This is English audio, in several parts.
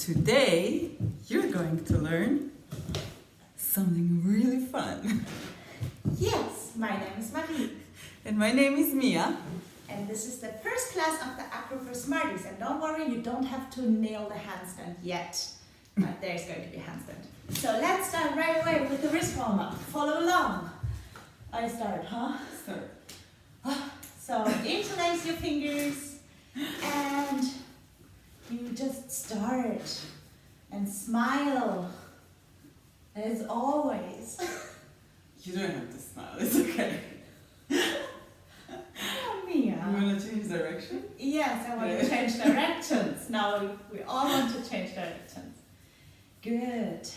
Today, you're going to learn something really fun. Yes, my name is Marie. And my name is Mia. And this is the first class of the Acro for Smarties. And don't worry, you don't have to nail the handstand yet. But there's going to be a handstand. So let's start right away with the wrist warm-up. Follow along. I start, huh? Start. So interlace your fingers and you just start and smile as always. You don't have to smile, it's okay. Oh, Mia. You want to change direction? Yes, I want to change directions. Now we all want to change directions. Good.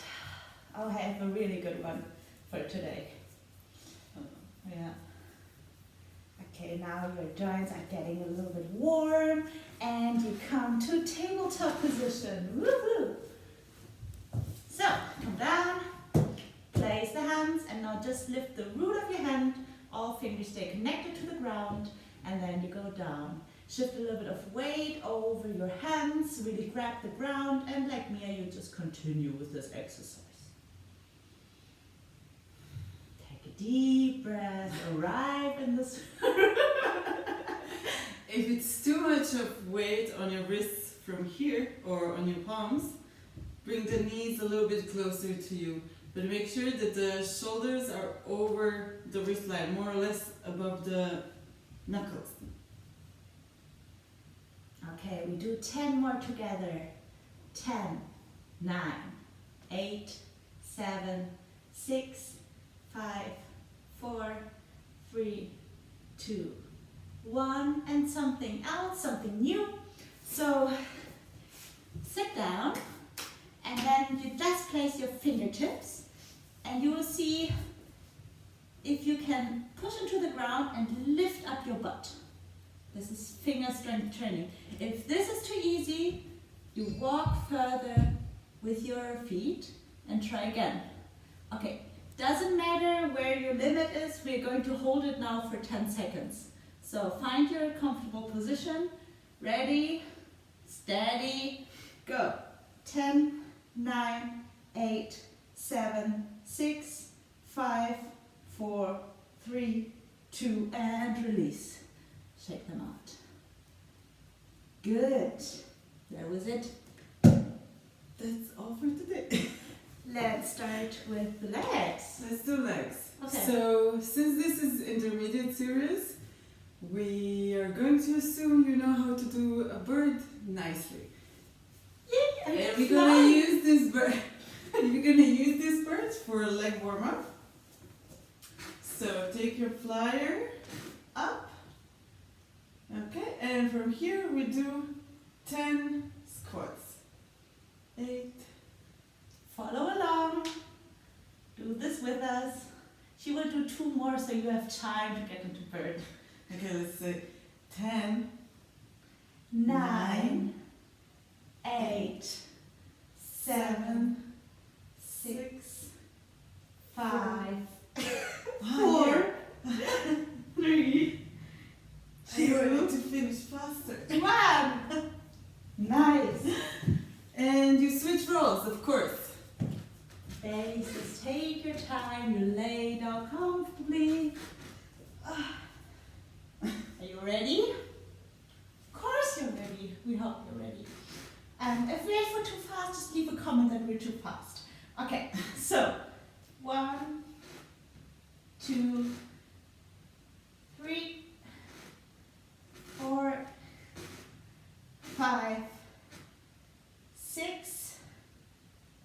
I'll have a really good one for today. Yeah. Okay, now your joints are getting a little bit warm and you come to tabletop position. Woohoo! So, come down, place the hands and now just lift the root of your hand. All fingers stay connected to the ground and then you go down. Shift a little bit of weight over your hands, really grab the ground and like Mia, you just continue with this exercise. Take a deep breath, arrive in this. If it's too much of weight on your wrists from here or on your palms, bring the knees a little bit closer to you. But make sure that the shoulders are over the wrist line, more or less above the knuckles. Okay, we do 10 more together. 10, 9, 8, 7, 6, 5, 4, 3, 2, 1, and something else, something new. So sit down and then you just place your fingertips and you will see if you can push into the ground and lift up your butt. This is finger strength training. If this is too easy, you walk further with your feet and try again. Okay, doesn't matter where your limit is, we're going to hold it now for 10 seconds. So find your comfortable position. Ready, steady, go. 10, 9, 8, 7, 6, 5, 4, 3, 2, and release. Shake them out. Good. That was it. That's all for today. Let's start with the legs. Let's do legs. Okay. So, since this is intermediate series, we are going to assume you know how to do a bird nicely. Yay, And we're gonna use this bird. We're gonna use this bird for a leg warm up. So take your flyer up. Okay, and from here we do 10 squats. 8. Follow along. Do this with us. She will do 2 more so you have time to get into bird. Okay, let's say 10, 9, 8, 7, 6, 5, 4, 3, You want to finish faster. 1. Nice. And you switch roles, of course. Bases, take your time, you lay down comfortably. Are you ready? Of course you're ready. We hope you're ready. And if we're for too fast, just leave a comment that we're too fast. Okay, so 1, 2, 3, 4, 5, 6,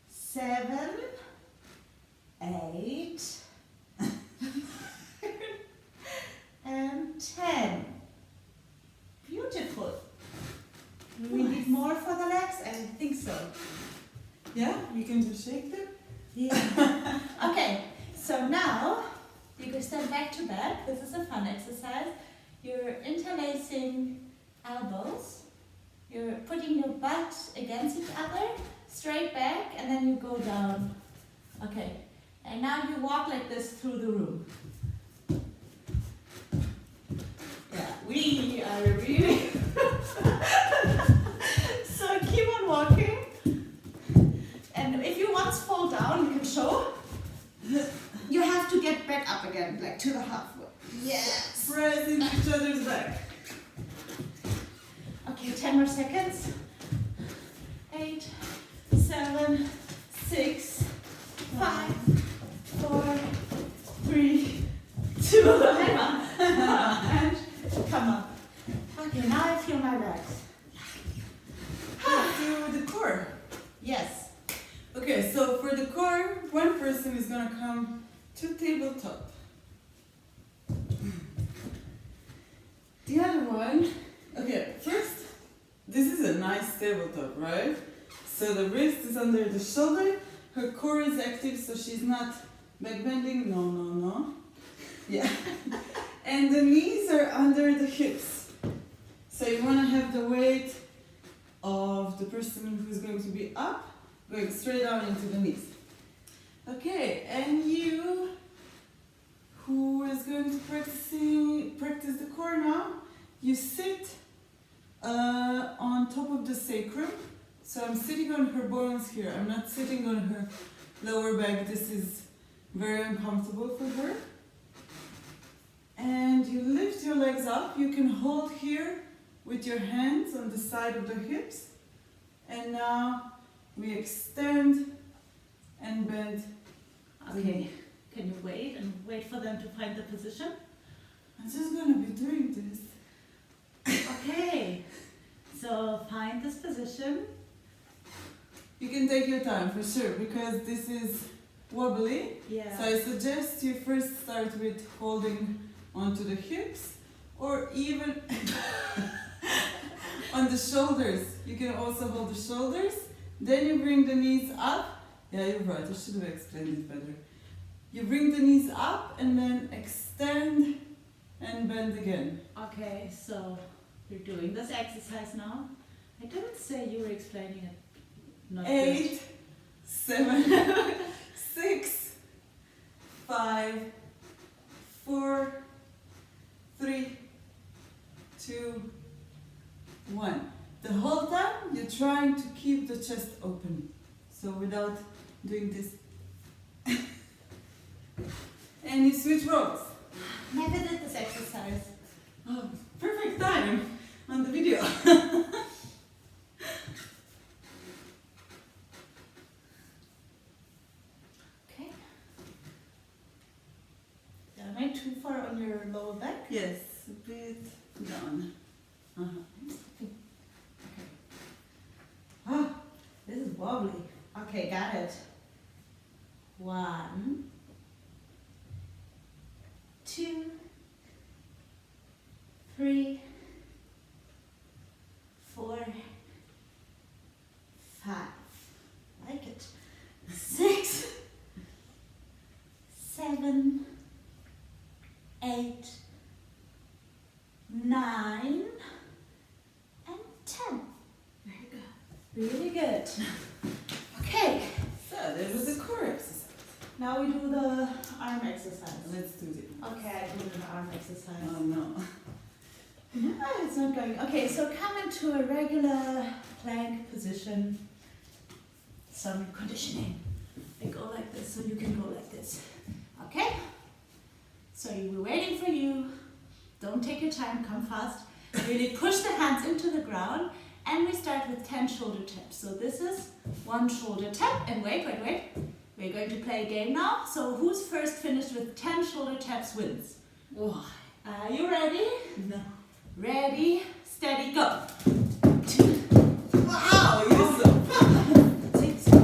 7, 8, and 10. Beautiful. Do we need more for the legs? I think so. Yeah, you can just shake them. Yeah. Okay, so now you can stand back to back. This is a fun exercise. You're interlacing elbows. You're putting your butt against each other, straight back, and then you go down. Okay, and now you walk like this through the room. Yeah, we are really... So keep on walking. to the halfway. Yes. Press into each other's back. Okay, 10 more seconds. 8, 7, 6, 5, 4, 3, 2, and come up. Okay, now I feel my legs. Do the core. Yes. Okay, so for the core, one person is gonna come to tabletop. The other one, okay, first, this is a nice tabletop, right? So the wrist is under the shoulder, her core is active, so she's not back bending, no. Yeah. And the knees are under the hips. So you wanna have the weight of the person who's going to be up, going straight down into the knees. Okay, and you, who is going to practice the core now, you sit on top of the sacrum. So I'm sitting on her bones here. I'm not sitting on her lower back. This is very uncomfortable for her. And you lift your legs up. You can hold here with your hands on the side of the hips. And now we extend and bend. Okay, can you wait and wait for them to find the position? I'm just gonna be doing this. Okay, so find this position. You can take your time for sure because this is wobbly. Yeah. So I suggest you first start with holding onto the hips or even on the shoulders. You can also hold the shoulders. Then you bring the knees up. Yeah, you're right. I should have explained it better. You bring the knees up and then extend and bend again. Okay, so you're doing this exercise now. I didn't say you were explaining it. Not 8, 7, 6, 5, 4, 3, 2, 1. The whole time you're trying to keep the chest open. So without doing this. And you switch roles. Never did this exercise. Oh, perfect time on the video. Okay. Am I too far on your lower back? Yes, a bit down. Okay. Oh, this is wobbly. Okay, got it. 1, 2, 3, 4, 5. Like it. 6, 7, 8, 9, and 10. Very good. Really good. Okay. So there was a core exercise. Now we do the arm exercise. Let's do it. Okay, I do the arm exercise. Oh no. Ah, it's not going. Okay, so come into a regular plank position. Some conditioning. I go like this, so you can go like this. Okay? So we're waiting for you. Don't take your time, come fast. Really push the hands into the ground, and we start with 10 shoulder taps. So this is 1 shoulder tap, and wait. We're going to play a game now. So who's first finished with 10 shoulder taps wins. Oh, Are you ready? no. Ready, steady, go. 2, Wow, you're so 6, 7,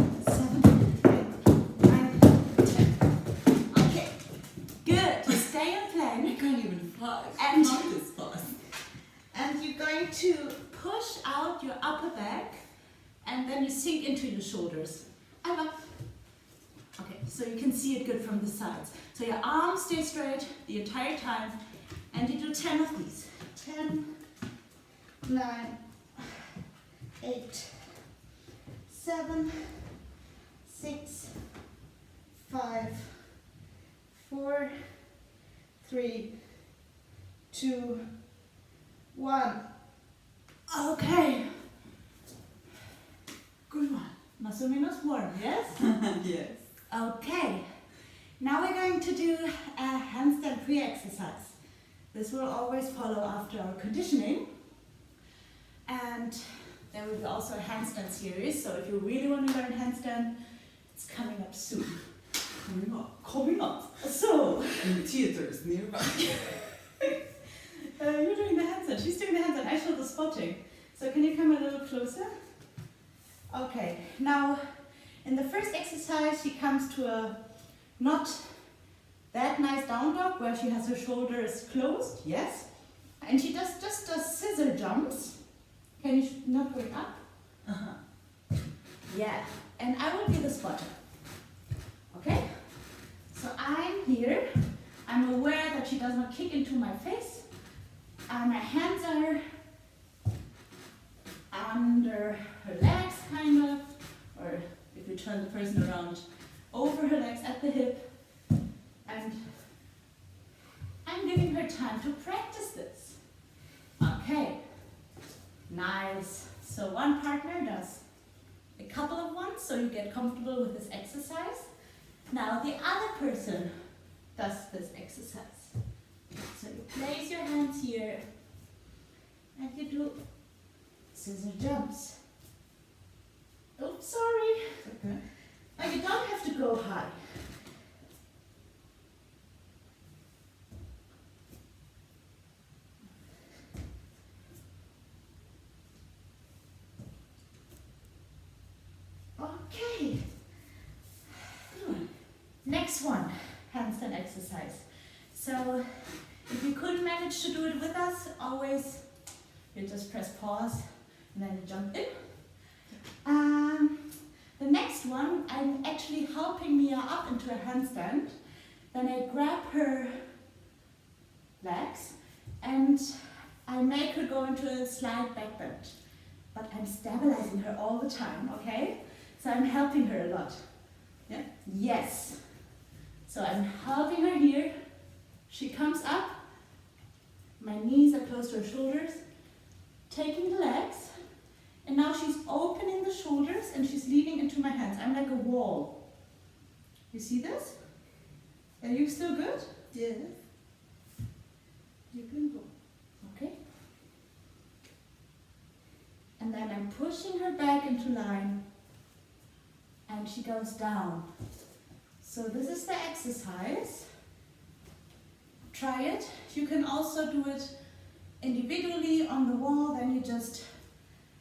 8, 9, 10. Okay, good. To stay in I plank, can't even five. And- Not this fast. and you're going to push out your upper back, and then you sink into your shoulders. I'm up. Okay, so you can see it good from the sides. So your arms stay straight the entire time, and you do 10 of these. 10, 9, 8, 7, 6, 5, 4, 3, 2, 1. Okay. Good one. Más o menos warm, yes? Yes. Okay. Now we're going to do a handstand pre-exercise. This will always follow after our conditioning. And there will be also a handstand series, so if you really want to learn handstand, it's coming up soon. Coming up. So, in theaters nearby. You're doing the handstand, she's doing the handstand, I show the spotting. So can you come a little closer? Okay, now in the first exercise she comes to a not that nice down dog where she has her shoulders closed, yes. And she just does scissor jumps. Can you not going up? Uh-huh. Yeah, and I will be the spotter. Okay? So I'm here. I'm aware that she does not kick into my face. My hands are under her legs, kind of, or if you turn the person around, over her legs at the hip. And I'm giving her time to practice this. Okay. Nice. So one partner does a couple of ones, so you get comfortable with this exercise. Now the other person does this exercise. So you place your hands here and you do scissor jumps. Oops, sorry. Okay. Now you don't have to go high. Okay. Next one, handstand exercise. So if you couldn't manage to do it with us, always you just press pause and then you jump in. The next one, I'm actually helping Mia up into a handstand. Then I grab her legs and I make her go into a slight back bend. But I'm stabilizing her all the time, okay? So I'm helping her a lot. Yeah? Yes. So I'm helping her here. She comes up. My knees are close to her shoulders. Taking the legs. And now she's opening the shoulders and she's leaning into my hands. I'm like a wall. You see this? Are you still good? Yes. You can go. Okay. And then I'm pushing her back into line. And she goes down. So this is the exercise. Try it. You can also do it individually on the wall, then you just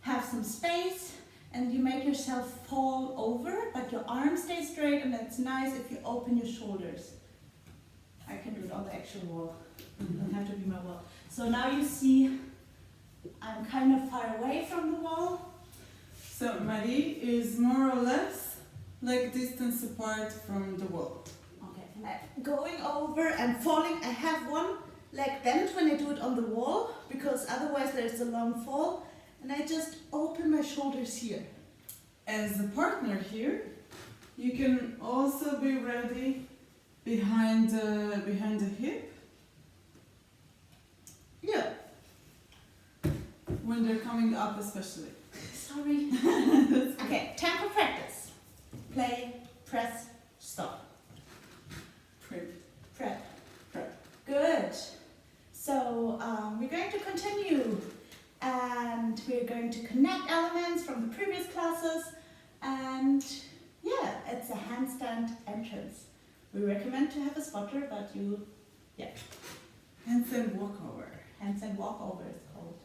have some space and you make yourself fall over, but your arms stay straight, and it's nice if you open your shoulders. I can do it on the actual wall. It doesn't have to be my wall. So now you see I'm kind of far away from the wall. So Marie is more or less like distance apart from the wall. Okay, and I'm going over and falling. I have one leg bent when I do it on the wall, because otherwise there's a long fall. And I just open my shoulders here. As a partner here, you can also be ready behind the hip. Yeah. When they're coming up especially. Sorry. Okay, tempo practice. Play, press, stop. Prep. Prep. Prep. Good. So we're going to continue. And we're going to connect elements from the previous classes. And yeah, it's a handstand entrance. We recommend to have a spotter, but you, yeah. Handstand walkover. Handstand walkover is called.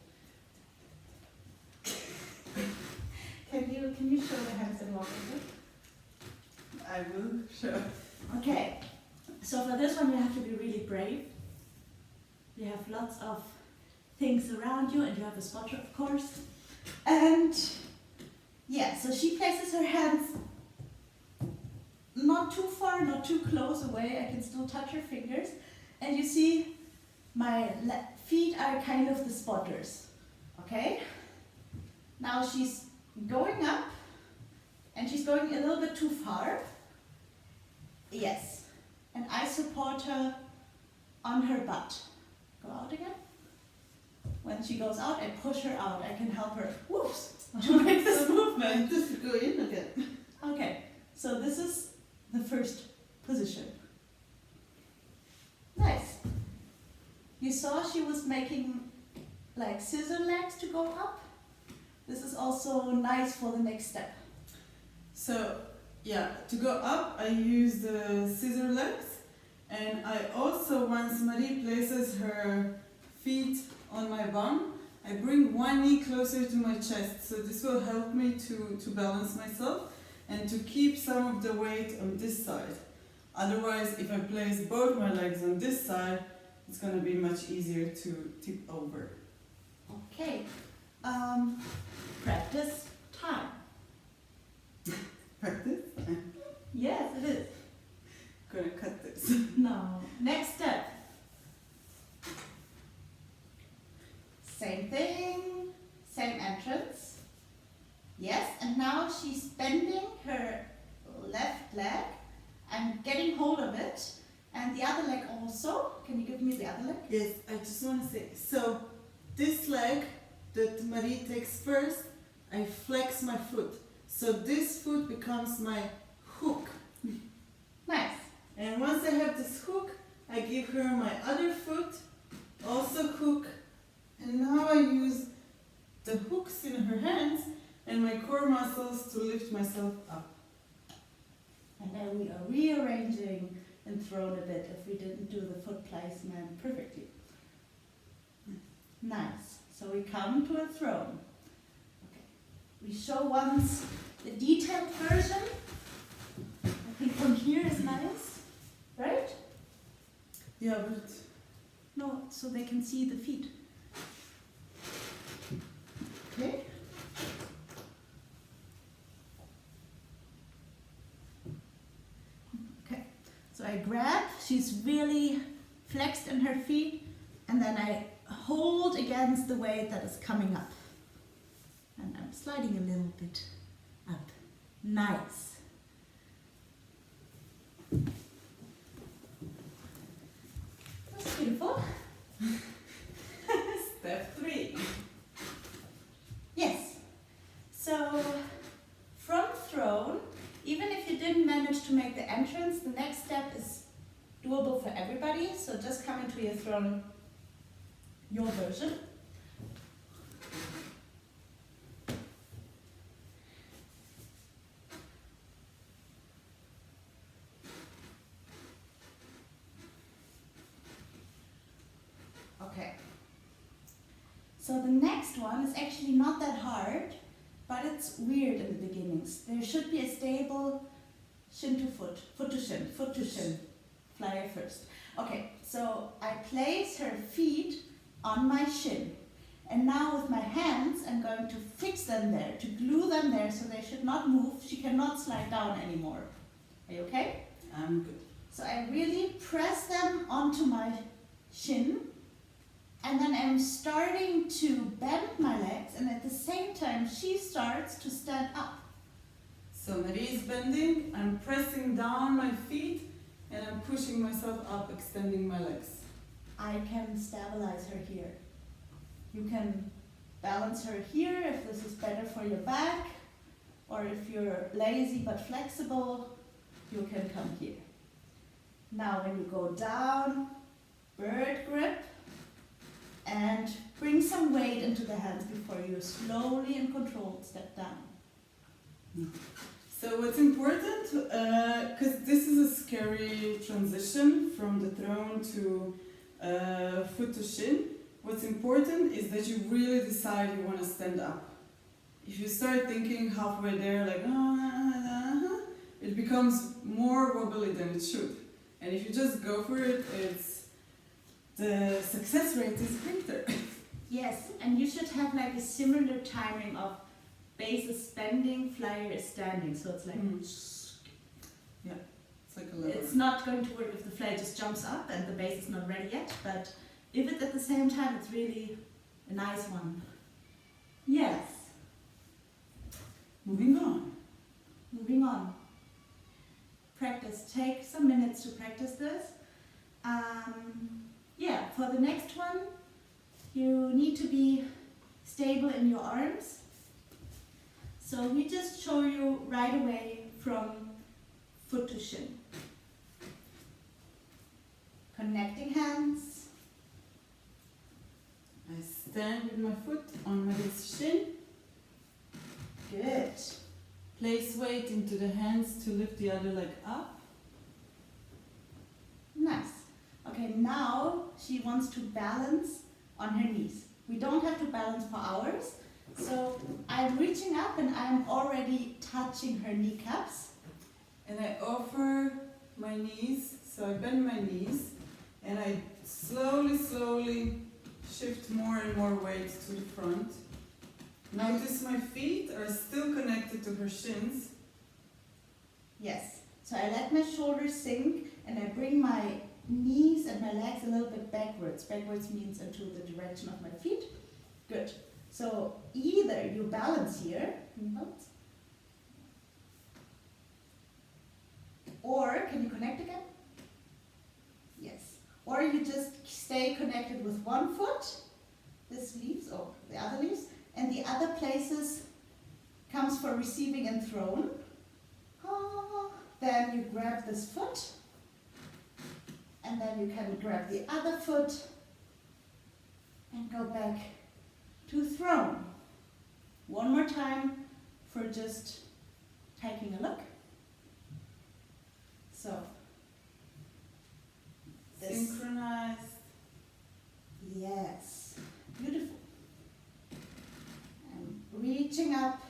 Can you show the handstand walkover? I will show. Okay, so for this one you have to be really brave. You have lots of things around you and you have a spotter, of course. And yeah, so she places her hands not too far, not too close away. I can still touch her fingers. And you see my feet are kind of the spotters. Okay? Now she's going up and she's going a little bit too far. Yes. And I support her on her butt. Go out again. When she goes out, I push her out. I can help her, whoops, to make this movement. Just go in again. Okay, so this is the first position. You saw she was making like scissor legs to go up. This is also nice for the next step. So yeah, to go up I use the scissor legs, and I also, once Marie places her feet on my bum, I bring one knee closer to my chest, so this will help me to balance myself and to keep some of the weight on this side. Otherwise, if I place both my legs on this side, it's going to be much easier to tip over. Okay, practice time. Practice? Yes, it is. Gonna cut this. No. Next step. Same thing, same entrance. Yes, and now she's bending her left leg and getting hold of it. And the other leg also. Can you give me the other leg? Yes, I just want to say, so this leg that Marie takes first, I flex my foot. So this foot becomes my hook. Nice. And once I have this hook, I give her my other foot, also hook. And now I use the hooks in her hands and my core muscles to lift myself up. And then we are rearranging and thrown a bit if we didn't do the foot placement perfectly. Nice. So we come to a throne. Okay. We show once the detailed version. I think from here is nice, right? Yeah, but No, so they can see the feet. Okay. Okay. So I grab, she's really flexed in her feet, and then I hold against the weight that is coming up. And I'm sliding a little bit up. Nice. That's beautiful. step 3. Yes. So from throne, even if you didn't manage to make the entrance, the next step is doable for everybody. So just come into your throne, your version. Okay. So the next one is actually not that hard, but it's weird in the beginnings. There should be a stable shin to foot, foot to shin, flyer first. Okay, so I place her feet on my shin. And now with my hands, I'm going to fix them there, to glue them there so they should not move. She cannot slide down anymore. Are you okay? I'm good. So I really press them onto my shin. And then I'm starting to bend my legs, and at the same time she starts to stand up. So Marie is bending, I'm pressing down my feet, and I'm pushing myself up, extending my legs. I can stabilize her here. You can balance her here if this is better for your back, or if you're lazy but flexible, you can come here. Now when you go down, bird grip, and bring some weight into the hands before you slowly and controlled step down. So what's important, because this is a scary transition from the throne to foot to shin, what's important is that you really decide you want to stand up. If you start thinking halfway there like, it becomes more wobbly than it should. And if you just go for it, the success rate is greater. Yes, and you should have like a similar timing of base is bending, flyer is standing. So it's like, yeah, it's like a lever. It's not going to work if the flyer just jumps up and the base is not ready yet, but if it's at the same time, it's really a nice one. Yes. Moving on. Moving on. Practice. Take some minutes to practice this. Yeah, for the next one, you need to be stable in your arms. So we just show you right away from foot to shin. Connecting hands, stand with my foot on my shin. Good. Place weight into the hands to lift the other leg up. Nice. Okay, now she wants to balance on her knees. We don't have to balance for hours. So I'm reaching up and I'm already touching her kneecaps. And I offer my knees, so I bend my knees and I slowly shift more and more weight to the front. Notice my feet are still connected to her shins. Yes. So I let my shoulders sink and I bring my knees and my legs a little bit backwards. Backwards means into the direction of my feet. Good. So either you balance here, or can you connect again? Yes. Or you just stay connected with one foot, this leaves, or the other leaves, and the other places comes for receiving and thrown. Then you grab this foot, and then you can grab the other foot and go back to thrown. One more time for just taking a look. So, this. Synchronized. Yes, beautiful. I'm reaching up.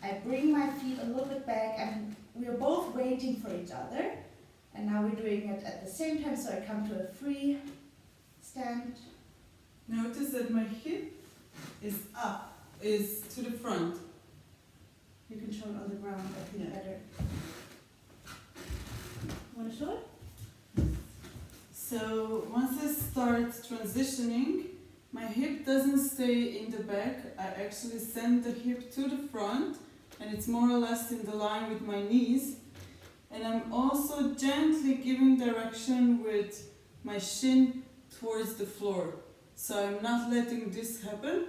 I bring my feet a little bit back and we're both waiting for each other. And now we're doing it at the same time, so I come to a free stand. Notice that my hip is up, is to the front. You can show it on the ground, I think Yeah. better. Want to show it? So once I start transitioning, my hip doesn't stay in the back. I actually send the hip to the front and it's more or less in the line with my knees. And I'm also gently giving direction with my shin towards the floor. So I'm not letting this happen.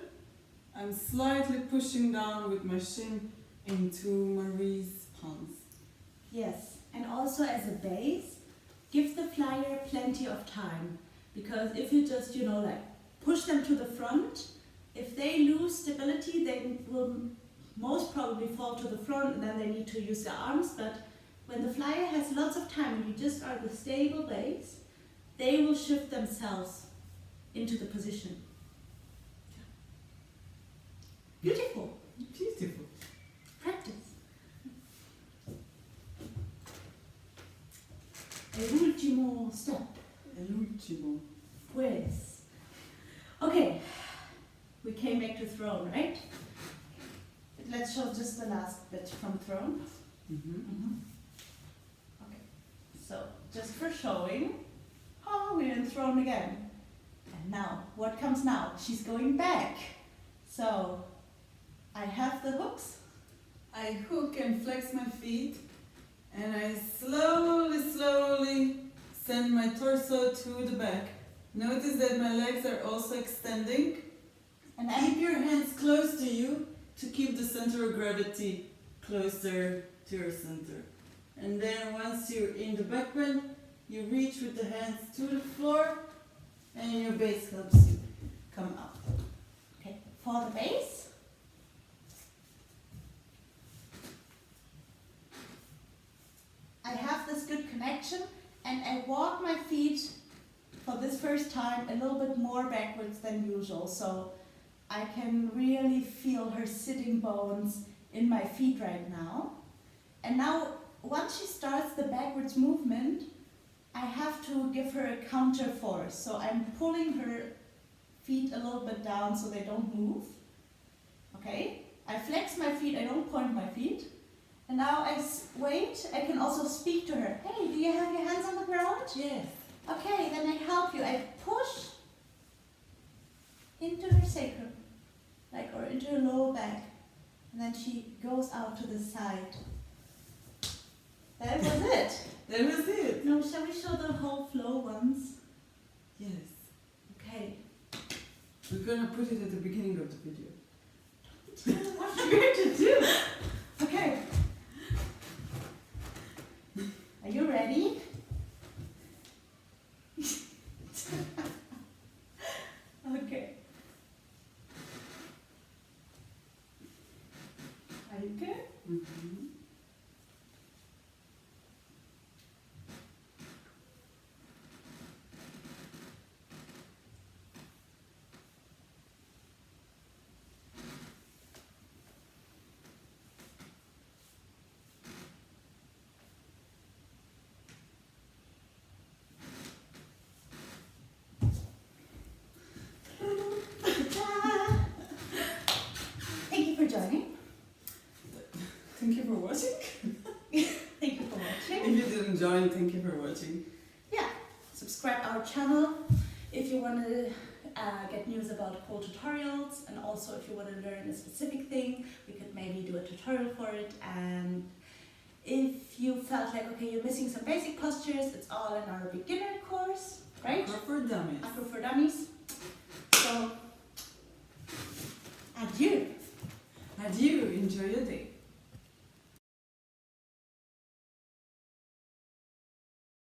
I'm slightly pushing down with my shin into Marie's palms. Yes, and also as a base, give the flyer plenty of time. Because if you just, like push them to the front, if they lose stability, they will most probably fall to the front and then they need to use their arms. But when the flyer has lots of time and you just are the stable base, they will shift themselves into the position. Beautiful. Beautiful. Practice. El último step. El último. Pues. Okay, we came back to throne, right? Let's show just the last bit from throne. Okay, so just for showing, we're in throne again. And now, what comes now? She's going back. So, I have the hooks. I hook and flex my feet and I slowly send my torso to the back. Notice that my legs are also extending. And Keep your hands close to you to keep the center of gravity closer to your center. And then once you're in the back bend, you reach with the hands to the floor and your base helps you come up. Okay, for the base. I have this good connection and I walk my feet for this first time a little bit more backwards than usual. So I can really feel her sitting bones in my feet right now. And now, once she starts the backwards movement, I have to give her a counter force. So I'm pulling her feet a little bit down so they don't move. Okay? I flex my feet, I don't point my feet. And now I wait, I can also speak to her. Hey, do you have your hands on the ground? Yes. Okay, then I help you. I push into her sacrum, or into her lower back. And then she goes out to the side. That was it. That was it. No, shall we show the whole flow once? Yes. Okay. We're gonna put it at the beginning of the video. Tell me what you're going to do. Okay. Are you ready? Okay. Okay. Mm-hmm. Thank you for joining. Thank you for watching. Thank you for watching. If you didn't join, thank you for watching. Yeah, subscribe our channel if you want to get news about cool tutorials, and also if you want to learn a specific thing, we could maybe do a tutorial for it. And if you felt like, okay, you're missing some basic postures, it's all in our beginner course, right? Acro for Dummies. Acro for Dummies. So, adieu. Adieu. Enjoy your day.